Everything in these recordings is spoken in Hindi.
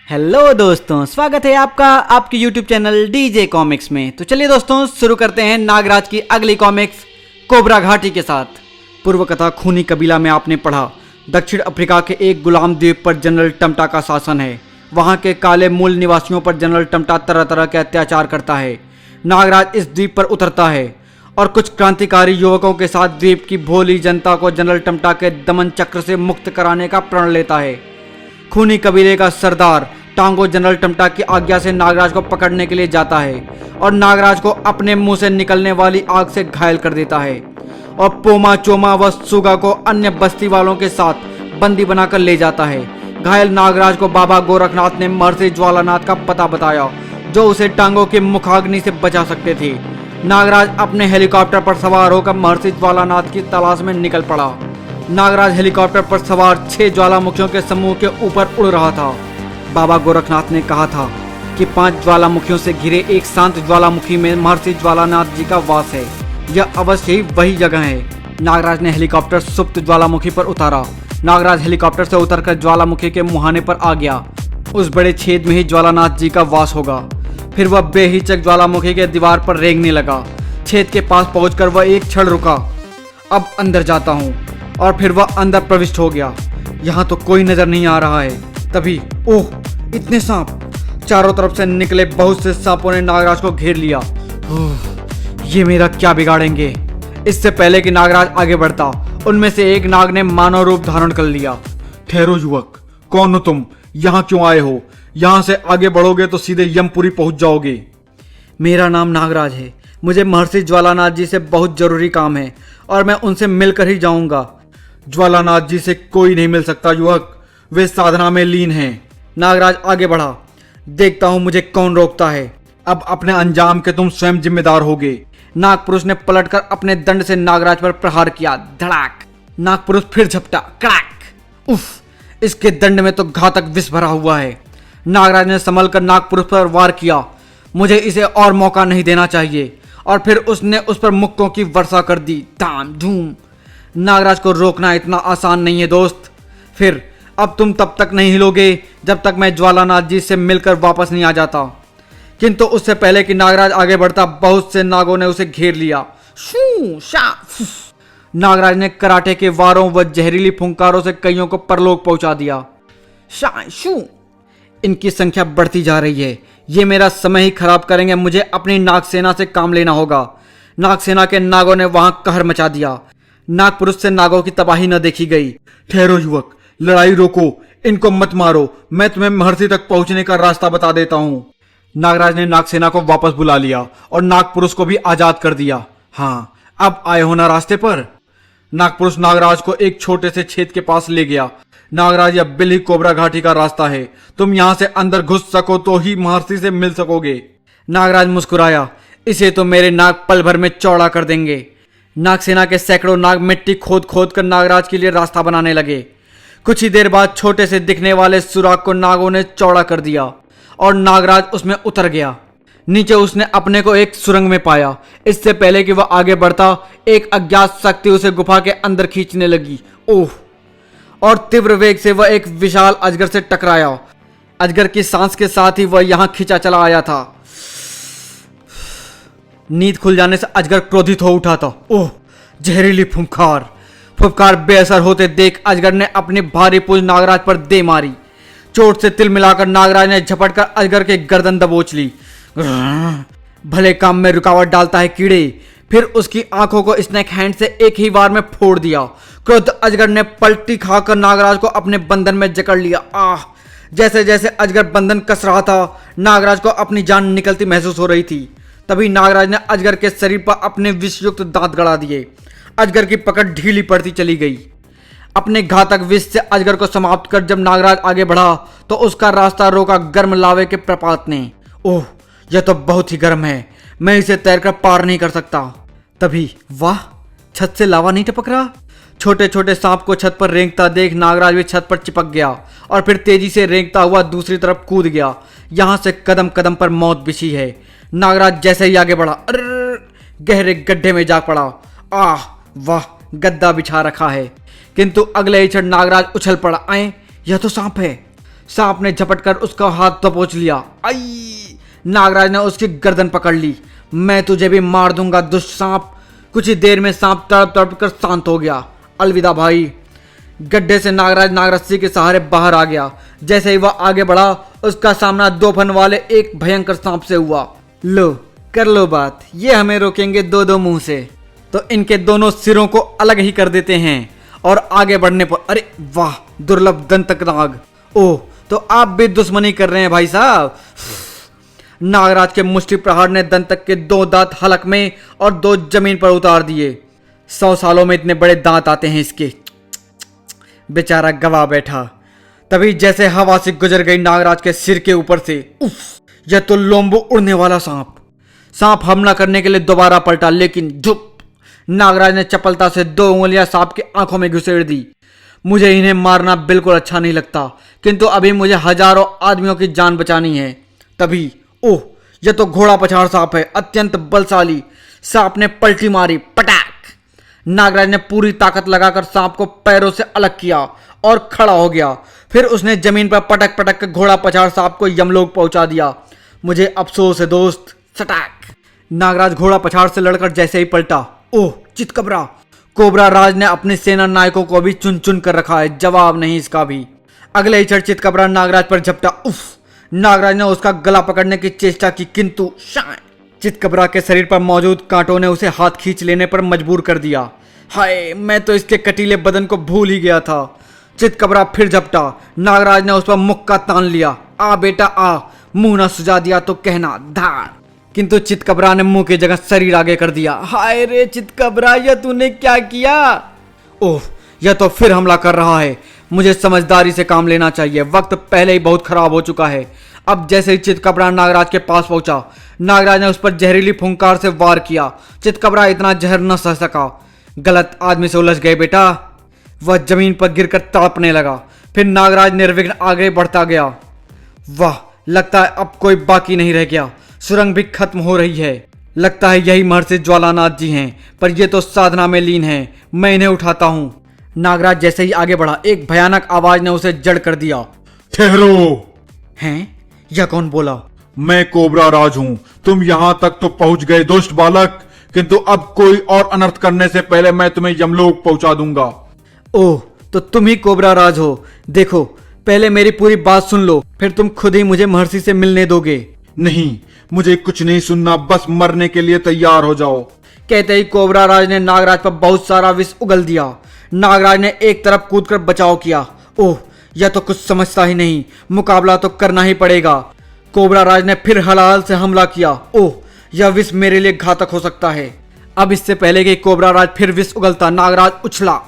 हेलो दोस्तों, स्वागत है आपका आपके YouTube चैनल डीजे कॉमिक्स में। तो चलिए दोस्तों, शुरू करते हैं नागराज की अगली कॉमिक्स कोबरा घाटी के साथ। पूर्व कथा खूनी कबीला में आपने पढ़ा, दक्षिण अफ्रीका के एक गुलाम द्वीप पर जनरल टमटा का शासन है। वहाँ के काले मूल निवासियों पर जनरल टमटा तरह तरह के अत्याचार करता है। नागराज इस द्वीप पर उतरता है और कुछ क्रांतिकारी युवकों के साथ द्वीप की भोली जनता को जनरल टमटा के दमन चक्र से मुक्त कराने का प्रण लेता है। खूनी कबीले का सरदार टांगो जनरल टमटा की आज्ञा से नागराज को पकड़ने के लिए जाता है और नागराज को अपने मुंह से निकलने वाली आग से घायल कर देता है और पोमा चोमा व सुगा को अन्य बस्ती वालों के साथ बंदी बनाकर ले जाता है। घायल नागराज को बाबा गोरखनाथ ने महर्षि ज्वालानाथ का पता बताया, जो उसे टांगों के मुखाग्नि से बचा सकते थे। नागराज अपने हेलीकॉप्टर पर सवार होकर महर्षि ज्वालानाथ की तलाश में निकल पड़ा। नागराज हेलीकॉप्टर पर सवार 6 ज्वालामुखियों के समूह के ऊपर उड़ रहा था। बाबा गोरखनाथ ने कहा था कि 5 ज्वालामुखियों से घिरे एक शांत ज्वालामुखी में महर्षि ज्वालानाथ जी का वास है। यह अवश्य ही वही जगह है। नागराज ने हेलीकॉप्टर सुप्त ज्वालामुखी पर उतारा। नागराज हेलीकॉप्टर से उतरकर ज्वालामुखी के मुहाने पर आ गया। उस बड़े छेद में ही ज्वालानाथ जी का वास होगा। फिर वह बेहिचक ज्वालामुखी के दीवार पर रेंगने लगा। छेद के पास पहुंचकर वह एक क्षण रुका। अब अंदर जाता हूँ। और फिर वह अंदर प्रविष्ट हो गया। यहाँ तो कोई नजर नहीं आ रहा है। तभी ओह, इतने सांप! चारों तरफ से निकले बहुत से सांपों ने नागराज को घेर लिया। ये मेरा क्या बिगाड़ेंगे? इससे पहले कि नागराज आगे बढ़ता, उनमें से एक नाग ने मानव रूप धारण कर लिया। ठहरो युवक, कौन हो तुम? यहाँ क्यों आए हो? यहाँ से आगे बढ़ोगे तो सीधे यमपुरी पहुंच जाओगे। मेरा नाम नागराज है। मुझे महर्षि ज्वालानाथ जी से बहुत जरूरी काम है और मैं उनसे मिलकर ही जाऊंगा। ज्वालानाथ जी से कोई नहीं मिल सकता युवक, वे साधना में लीन हैं। नागराज आगे बढ़ा। देखता हूं मुझे कौन रोकता है। अब अपने अंजाम के तुम स्वयं जिम्मेदार होगे। नागपुरुष ने पलटकर अपने दंड से नागराज पर प्रहार किया। धड़ाक! नागपुरुष फिर झपटा। कड़ाक! उफ! इसके दंड में तो घातक विष भरा हुआ है। नागराज ने संभल कर नागपुरुष पर वार किया। मुझे इसे और मौका नहीं देना चाहिए। और फिर उसने उस पर मुक्कों की वर्षा कर दी। धाम धूम! नागराज को रोकना इतना आसान नहीं है दोस्त। फिर अब तुम तब तक नहीं हिलोगे जब तक मैं ज्वालानाथ जी से मिलकर वापस नहीं आ जाता। किंतु उससे पहले कि नागराज आगे बढ़ता, बहुत से नागों ने उसे घेर लिया। शू शा फुफ! नागराज ने कराटे के वारों व जहरीली फुंकारों से कईयों को परलोक पहुंचा दिया। शा शू! इनकी संख्या बढ़ती जा रही है। ये मेरा समय ही खराब करेंगे। मुझे अपनी नागसेना से काम लेना होगा। नागसेना के नागों ने वहां कहर मचा दिया। नागपुरुष से नागों की तबाही न देखी गई। ठहरो युवक, लड़ाई रोको, इनको मत मारो। मैं तुम्हें महर्षि तक पहुंचने का रास्ता बता देता हूं। नागराज ने नागसेना को वापस बुला लिया और नागपुरुष को भी आजाद कर दिया। हाँ, अब आए हो ना रास्ते पर? नागपुरुष नागराज को एक छोटे से छेद के पास ले गया। नागराज, यह बिल्ली कोबरा घाटी का रास्ता है। तुम यहां से अंदर घुस सको तो ही महर्षि से मिल सकोगे। नागराज मुस्कुराया। इसे तो मेरे नाग पल भर में चौड़ा कर देंगे। नागसेना के सैकड़ों नाग मिट्टी खोद खोद कर नागराज के लिए रास्ता बनाने लगे। कुछ ही देर बाद छोटे से दिखने वाले सुराग को नागों ने चौड़ा कर दिया और नागराज उसमें उतर गया। नीचे उसने अपने को एक सुरंग में पाया। इससे पहले कि वह आगे बढ़ता, एक अज्ञात शक्ति उसे गुफा के अंदर खींचने लगी। ओह! और तीव्र वेग से वह एक विशाल अजगर से टकराया। अजगर की सांस के साथ ही वह यहां खींचा चला आया था। नींद खुल जाने से अजगर क्रोधित हो उठा था। ओह! जहरीली फुंकार! फुफकार बेअसर होते देख अजगर ने अपनी भारी पूंछ नागराज पर दे मारी। चोट से तिल मिलाकर नागराज ने झपटकर अजगर के गर्दन दबोच ली। भले काम में रुकावट डालता है कीड़े। फिर उसकी आंखों को स्नेक हैंड से एक ही बार में फोड़ दिया। क्रुद्ध अजगर ने पलटी खाकर नागराज को अपने बंधन में जकड़ लिया। आह! जैसे जैसे अजगर बंधन कस रहा था, नागराज को अपनी जान निकलती महसूस हो रही थी। तभी नागराज ने अजगर के शरीर पर अपने विषयुक्त दांत गड़ा दिए। अजगर की पकड़ ढीली पड़ती चली गई। अपने घातक विष से अजगर को समाप्त कर जब नागराज आगे बढ़ा तो उसका रास्ता रोका गर्म लावे के प्रपात ने। ओह! यह तो बहुत ही गर्म है। मैं इसे तैरकर पार नहीं कर सकता। तभी वाह! छत से लावा नहीं टपक रहा। छोटे छोटे सांप को छत पर रेंगता देख नागराज भी छत पर चिपक गया और फिर तेजी से रेंगता हुआ दूसरी तरफ कूद गया। यहां से कदम कदम पर मौत बिछी है। नागराज जैसे ही आगे बढ़ा, गहरे गड्ढे में जा पड़ा। आह वाह! गद्दा बिछा रखा है। किंतु अगले ही क्षण नागराज उछल पड़ा। आए, यह तो सांप है। सांप ने झपटकर उसका हाथ दबोच लिया। आई! नागराज ने उसकी गर्दन पकड़ ली। मैं तुझे भी मार दूंगा दुष्ट सांप। कुछ ही देर में सांप तड़प तड़प कर शांत हो गया। अलविदा भाई। गड्ढे से नागराज नागरस्सी के सहारे बाहर आ गया। जैसे ही वह आगे बढ़ा, उसका सामना 2 फन वाले एक भयंकर सांप से हुआ। लो कर लो बात, ये हमें रोकेंगे 2-2 मुंह से, तो इनके दोनों सिरों को अलग ही कर देते हैं। और आगे बढ़ने पर, अरे वाह, दुर्लभ दंतक नाग। ओह, तो आप भी दुश्मनी कर रहे हैं भाई साहब। नागराज के मुष्टि प्रहार ने दंतक के 2 दांत हलक में और 2 जमीन पर उतार दिए। 100 सालों में इतने बड़े दांत आते हैं इसके। बेचारा गवा बैठा। तभी जैसे हवा से गुजर गई नागराज के सिर के ऊपर से, उफ, यह तो लोम्बो उड़ने वाला सांप। सांप हमला करने के लिए दोबारा पलटा, लेकिन झुप, नागराज ने चपलता से 2 उंगलियां सांप की आंखों में घुसेड़ दी। मुझे इन्हें मारना बिल्कुल अच्छा नहीं लगता, किंतु अभी मुझे हजारों आदमियों की जान बचानी है। तभी ओह, यह तो घोड़ा पछाड़ सांप है, अत्यंत बलशाली। सांप ने पलटी मारी, पटाक। नागराज ने पूरी ताकत लगाकर सांप को पैरों से अलग किया और खड़ा हो गया। फिर उसने जमीन पर पटक पटक कर घोड़ा पछाड़ सांप को यमलोक पहुंचा दिया। मुझे अफसोस है दोस्त। सटाक। नागराज घोड़ा पछाड़ से लड़कर जैसे ही पलटा, ओह चितकबरा। कोबरा राज ने अपने सेना नायकों को भी चुन चुन कर रखा है, जवाब नहीं इसका भी। अगले ही क्षण चितकबरा नागराज पर झपटा। उफ! नागराज ने उसका गला पकड़ने की चेष्टा की, किंतु चितकबरा के शरीर पर मौजूद कांटों ने उसे हाथ खींच लेने पर मजबूर कर दिया। हाय, मैं तो इसके कटीले बदन को भूल ही गया था। चितकबरा फिर झपटा। नागराज ने उस पर मुक्का तान लिया। आ बेटा आ, मुंह ना सुझा दिया तो कहना धाड़। किंतु चितकबरा ने मुंह की जगह शरीर आगे कर दिया। हाय रे चितकबरा, यह तूने क्या किया? ओह, यह तो फिर हमला कर रहा है। मुझे समझदारी से काम लेना चाहिए, वक्त पहले ही बहुत खराब हो चुका है। अब जैसे ही चितकबरा नागराज के पास पहुंचा, नागराज ने उस पर जहरीली फुंकार से वार किया। चितकबरा इतना जहर न सह सका। गलत आदमी से उलझ गए बेटा। वह जमीन पर गिरकर तड़पने लगा। फिर नागराज निर्विघ्न आगे बढ़ता गया। वाह, लगता है अब कोई बाकी नहीं रह गया। सुरंग भी खत्म हो रही है। लगता है यही महर्षि ज्वालानाथ जी हैं, पर ये तो साधना में लीन हैं। मैं इन्हें उठाता हूं। नागराज जैसे ही आगे बढ़ा, एक भयानक आवाज ने उसे जड़ कर दिया। ठहरो। हैं? यह कौन बोला? मैं कोबरा राज हूँ। तुम यहाँ तक तो पहुँच गए दुष्ट बालक, किंतु अब कोई और अनर्थ करने से पहले मैं तुम्हें यमलोक पहुंचा दूंगा। ओह, तो तुम ही कोबरा राज हो। देखो, पहले मेरी पूरी बात सुन लो, फिर तुम खुद ही मुझे महर्षि से मिलने दोगे। नहीं, मुझे कुछ नहीं सुनना, बस मरने के लिए तैयार हो जाओ। कहते ही कोबरा राज ने नागराज पर बहुत सारा विष उगल दिया। नागराज ने एक तरफ कूदकर बचाव किया। ओह, यह तो कुछ समझता ही नहीं। मुकाबला तो करना ही पड़ेगा। कोबरा राज ने फिर हलाल से हमला किया। ओह, यह विष मेरे लिए घातक हो सकता है। अब इससे पहले कि कोबरा राज फिर विष उगलता, नागराज उछला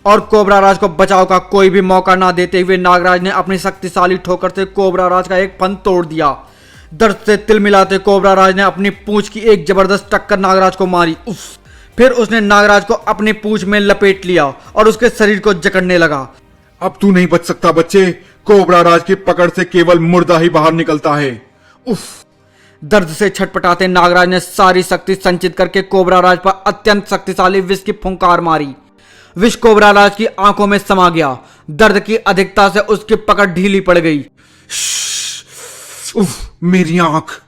और कोबरा राज को बचाव का कोई भी मौका ना देते हुए नागराज ने अपनी शक्तिशाली ठोकर से कोबरा राज का एक फन तोड़ दिया। दर्द से तिलमिलाते कोबरा राज ने अपनी पूंछ की एक जबरदस्त टक्कर नागराज को मारी। उफ! फिर उसने नागराज को अपनी पूंछ में लपेट लिया और उसके शरीर को जकड़ने लगा। अब तू नहीं बच सकता बच्चे। कोबरा राज की पकड़ से केवल मुर्दा ही बाहर निकलता है। उफ! दर्द से छटपटाते नागराज ने सारी शक्ति संचित करके कोबरा राज पर अत्यंत शक्तिशाली विष की फुंकार मारी। विष कोबरा राज की आंखों में समा गया। दर्द की अधिकता से उसकी पकड़ ढीली पड़ गई। उफ, मेरी आंख।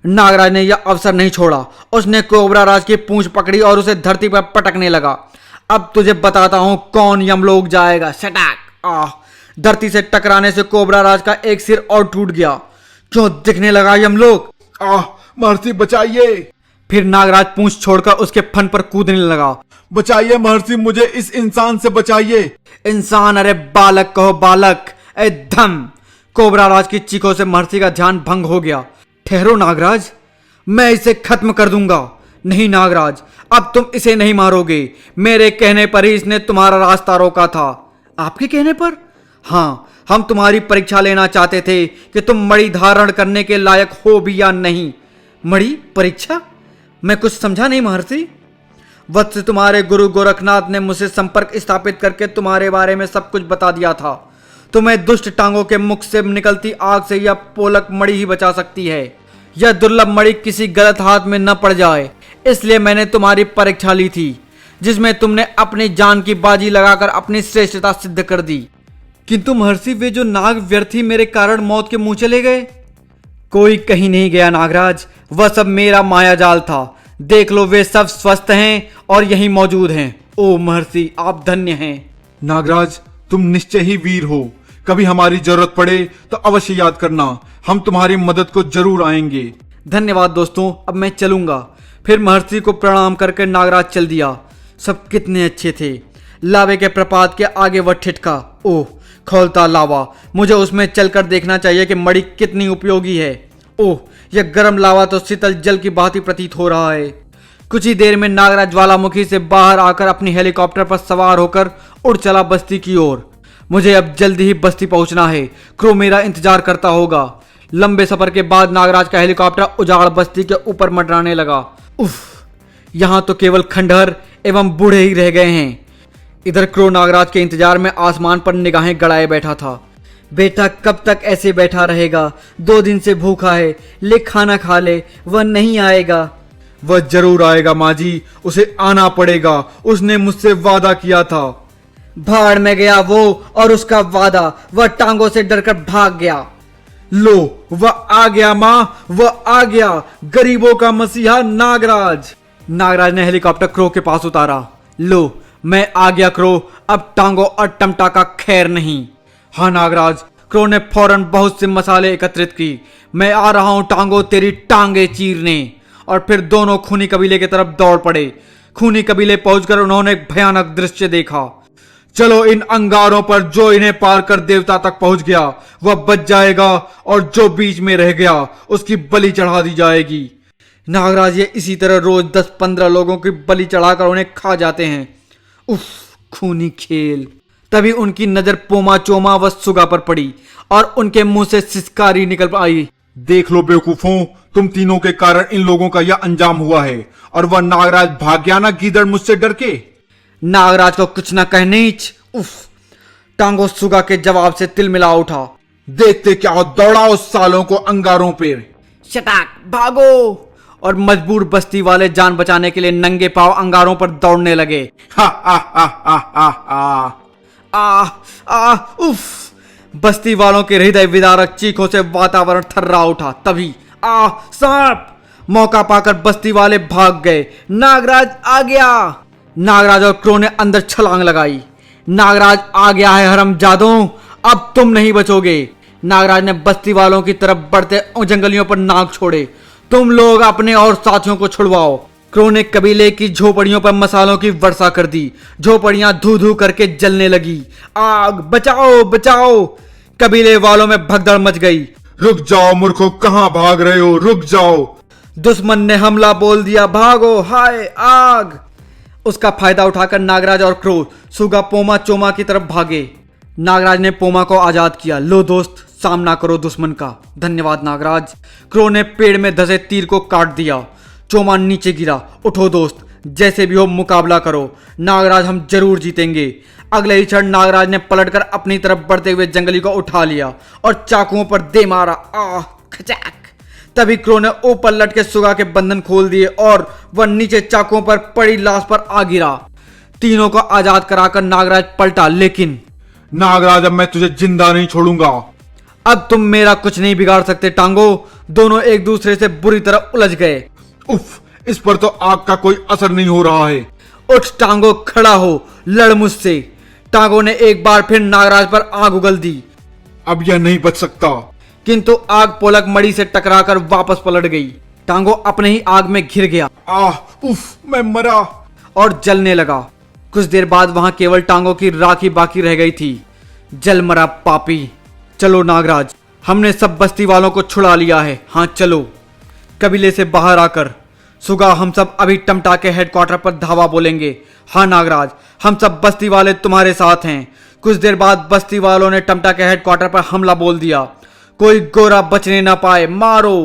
नागराज ने यह अवसर नहीं छोड़ा। उसने कोबरा राज की पूंछ पकड़ी और उसे धरती पर पटकने लगा। अब तुझे बताता हूं कौन यमलोक जाएगा। सटाक। आह! धरती से टकराने से कोबरा राज का एक सिर और टूट गया। क्यों दिखने लगा यमलोक? आह, महर्षि बचाइए। फिर नागराज पूंछ छोड़कर उसके फन पर कूदने लगा। बचाइए महर्षि, मुझे इस इंसान से बचाइए। इंसान? अरे बालक कहो बालक। ए धम! कोबरा राज की चीखों से महर्षि का ध्यान भंग हो गया। ठहरो नागराज, मैं इसे खत्म कर दूंगा। नहीं नागराज, अब तुम इसे नहीं मारोगे। मेरे कहने पर ही इसने तुम्हारा रास्ता रोका था। आपके कहने पर? हाँ, हम तुम्हारी परीक्षा लेना चाहते थे कि तुम मणि धारण करने के लायक हो भी या नहीं। मणि परीक्षा? मैं कुछ समझा नहीं महर्षि। वत्स, तुम्हारे गुरु गोरखनाथ ने मुझसे संपर्क स्थापित करके तुम्हारे बारे में सब कुछ बता दिया था। तुम्हें दुष्ट टांगों के मुख से निकलती आग से यह पोलक मणि ही बचा सकती है। यह दुर्लभ मणि किसी गलत हाथ में न पड़ जाए, इसलिए मैंने तुम्हारी परीक्षा ली थी, जिसमें तुमने अपनी जान की बाजी लगाकर अपनी श्रेष्ठता सिद्ध कर दी। किंतु महर्षि वे जो नाग व्यर्थी मेरे कारण मौत के मुंह चले गए। कोई कहीं नहीं गया नागराज, वह सब मेरा माया जाल था। देख लो वे सब स्वस्थ हैं और यहीं मौजूद हैं। ओ महर्षि आप धन्य हैं। नागराज तुम निश्चय ही वीर हो, कभी हमारी जरूरत पड़े तो अवश्य याद करना, हम तुम्हारी मदद को जरूर आएंगे। धन्यवाद दोस्तों, अब मैं चलूंगा। फिर महर्षि को प्रणाम करके नागराज चल दिया। सब कितने अच्छे थे। लावे के प्रपात के आगे वह ठिठका। ओह खौलता लावा, मुझे उसमें चलकर देखना चाहिए कि मणि कितनी उपयोगी है। ओह यह गर्म लावा तो शीतल जल की भांति प्रतीत हो रहा है। कुछ ही देर में नागराज ज्वालामुखी से बाहर आकर अपनी हेलीकॉप्टर पर सवार होकर उड़ चला बस्ती की ओर। मुझे अब जल्दी ही बस्ती पहुंचना है, क्रो मेरा इंतजार करता होगा। लंबे सफर के बाद नागराज का हेलीकॉप्टर उजाड़ बस्ती के ऊपर मंडराने लगा। उफ, यहां तो केवल खंडहर एवं बूढ़े ही रह गए हैं। इधर क्रो नागराज के इंतजार में आसमान पर निगाहें गड़ाए बैठा था। बेटा कब तक ऐसे बैठा रहेगा? 2 दिन से भूखा है, ले खाना खा ले। वह नहीं आएगा। वह जरूर आएगा माँ जी, उसे आना पड़ेगा, उसने मुझसे वादा किया था। भाड़ में गया वो और उसका वादा। वह टांगों से डरकर भाग गया। लो वह आ गया माँ, वह आ गया, गरीबों का मसीहा नागराज। नागराज ने हेलीकॉप्टर क्रो के पास उतारा। लो मैं आ गया क्रो, अब टांगों और टमटा का खैर नहीं। हाँ नागराज, क्रो ने फौरन बहुत से मसाले एकत्रित की। मैं आ रहा हूं टांगों तेरी टांगे चीरने। और फिर दोनों खूनी कबीले की तरफ दौड़ पड़े। खूनी कबीले पहुंचकर उन्होंने एक भयानक दृश्य देखा। चलो इन अंगारों पर जो इन्हें पार कर देवता तक पहुंच गया वह बच जाएगा, और जो बीच में रह गया उसकी बलि चढ़ा दी जाएगी। नागराज ये इसी तरह रोज 10-15 लोगों की बलि चढ़ाकर उन्हें खा जाते हैं। उफ, खूनी खेल। तभी उनकी नजर पोमा चोमा व सुगा पर पड़ी और उनके मुंह से सिसकारी निकल आई। देख लो बेवकूफों, तुम तीनों के कारण इन लोगों का यह अंजाम हुआ है। और वह नागराज भाग गया ना गीदड़ मुझसे डर के। नागराज को कुछ न कहने। उफ, टांगो सुगा के जवाब से तिल मिला उठा। देखते क्या हो, दौड़ाओ सालों को अंगारों पर। शटाक भागो। और मजबूर बस्ती वाले जान बचाने के लिए नंगे पांव अंगारों पर दौड़ने लगे। हा हा हा हा हा हा। उफ, बस्ती वालों के हृदय विदारक चीखों से वातावरण थर्रा उठा। तभी सांप। मौका पाकर बस्ती वाले भाग गए। नागराज आ गया। नागराज और क्रो ने अंदर छलांग लगाई। नागराज आ गया है हरामजादों, अब तुम नहीं बचोगे। नागराज ने बस्ती वालों की तरफ बढ़ते जंगलियों पर नाग छोड़े। तुम लोग अपने और साथियों को छुड़वाओ। क्रो ने कबीले की झोपड़ियों पर मसालों की वर्षा कर दी। झोपड़ियां धू धू करके जलने लगी। आग, बचाओ बचाओ। कबीले वालों में भगदड़ मच गई। रुक जाओ मूर्खों, कहां भाग रहे हो, रुक जाओ। दुश्मन ने हमला बोल दिया, भागो। हाय आग। उसका फायदा उठाकर नागराज और क्रो सुगा पोमा चोमा की तरफ भागे। नागराज ने पोमा को आजाद किया। लो दोस्त, सामना करो दुश्मन का। धन्यवाद नागराज। क्रो ने पेड़ में धसे तीर को काट दिया। चोमा नीचे गिरा। उठो दोस्त, जैसे भी हो मुकाबला करो। नागराज हम जरूर जीतेंगे। अगले ही क्षण नागराज ने पलटकर अपनी तरफ बढ़ते हुए जंगली को उठा लिया और चाकुओं पर दे मारा। खचाक। तभी क्रो ने ऊपर लटके सुगा के बंधन खोल दिए और वह नीचे चाकुओं पर पड़ी लाश पर आ गिरा। तीनों को आजाद कराकर नागराज पलटा। लेकिन नागराज, अब मैं तुझे जिंदा नहीं छोड़ूंगा। अब तुम मेरा कुछ नहीं बिगाड़ सकते टांगो। दोनों एक दूसरे से बुरी तरह उलझ गए। उफ, इस पर तो आग का कोई असर नहीं हो रहा है। उठ टांगो, खड़ा हो, लड़ मुझसे। टांगो ने एक बार फिर नागराज पर आग उगल दी। अब यह नहीं बच सकता। किंतु आग पोलक मड़ी से टकराकर वापस पलट गई। टांगो अपने ही आग में घिर गया। उफ, मैं मरा। और जलने लगा। कुछ देर बाद वहां केवल टांगों की राख ही बाकी रह गई थी। जल मरा पापी। चलो नागराज, हमने सब बस्ती वालों को छुड़ा लिया है। हाँ चलो। कबीले से बाहर आकर सुगा हम सब अभी टमटा के हेडक्वार्टर पर धावा बोलेंगे। हाँ नागराज, हम सब बस्ती वाले तुम्हारे साथ हैं। कुछ देर बाद बस्ती वालों ने टमटा के हेडक्वार्टर पर हमला बोल दिया। कोई गोरा बचने ना पाए, मारो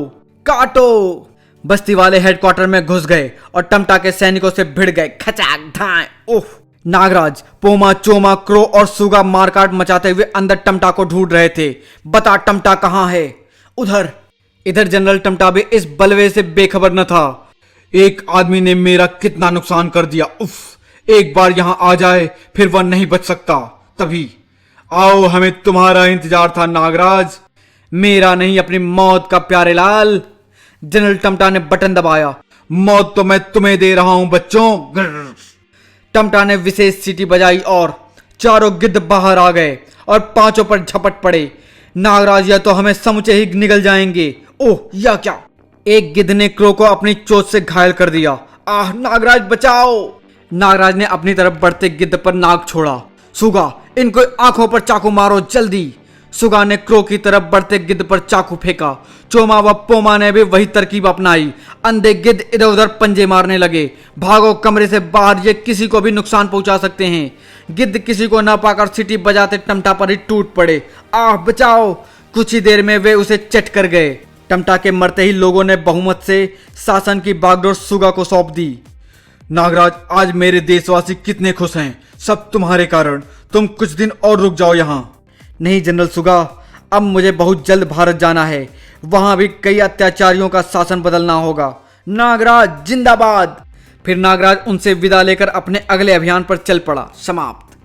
काटो। बस्ती वाले हेडक्वार्टर में घुस गए और टमटा के सैनिकों से भिड़ गए। खचाक धाए। ओह, नागराज, पोमा चोमा, क्रो और सुगा मारकाट मचाते हुए अंदर टमटा को ढूंढ रहे थे। बता टमटा कहां है? उधर। इधर जनरल टमटा भी इस बलवे से बेखबर न था। एक आदमी ने मेरा कितना नुकसान कर दिया। उफ, एक बार यहां आ जाए फिर वह नहीं बच सकता। तभी आओ, हमें तुम्हारा इंतजार था नागराज। मेरा नहीं, अपनी मौत का प्यारे लाल। जनरल टमटा ने बटन दबाया। मौत तो मैं तुम्हें दे रहा हूं बच्चों। ग्रर। टमटा ने विशेष सीटी बजाई और चारों गिद्ध बाहर आ गए और पांचों पर झपट पड़े। नागराज, या तो हमें समुचे ही निगल जाएंगे। ओह, या क्या! एक गिद्ध ने क्रो को अपनी चोट से घायल कर दिया। आह, नागराज बचाओ! नागराज ने अपनी तरफ बढ़ते गिद्ध पर नाक छोड़ा। सुगा, इनको आंखों पर चाकू मारो जल्दी। सुगा ने क्रो की तरफ बढ़ते गिद्ध पर चाकू फेंका। चोमा व पोमा ने भी वही तरकीब अपनाई। अंधे गिद्ध इधर उधर पंजे मारने लगे। भागो कमरे से बाहर, ये किसी को भी नुकसान पहुंचा सकते हैं। गिद्ध किसी को न पाकर सीटी बजाते टमटा पर ही टूट पड़े। आह, बचाओ! कुछ ही देर में वे उसे चट कर गए। टमटा के मरते ही लोगों ने बहुमत से शासन की बागडोर सुगा को सौंप दी। नागराज, आज मेरे देशवासी कितने खुश हैं, सब तुम्हारे कारण। तुम कुछ दिन और रुक जाओ यहाँ। नहीं जनरल सुगा, अब मुझे बहुत जल्द भारत जाना है। वहां भी कई अत्याचारियों का शासन बदलना होगा। नागराज जिंदाबाद! फिर नागराज उनसे विदा लेकर अपने अगले अभियान पर चल पड़ा। समाप्त।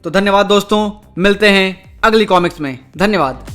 तो धन्यवाद दोस्तों, मिलते हैं अगली कॉमिक्स में। धन्यवाद।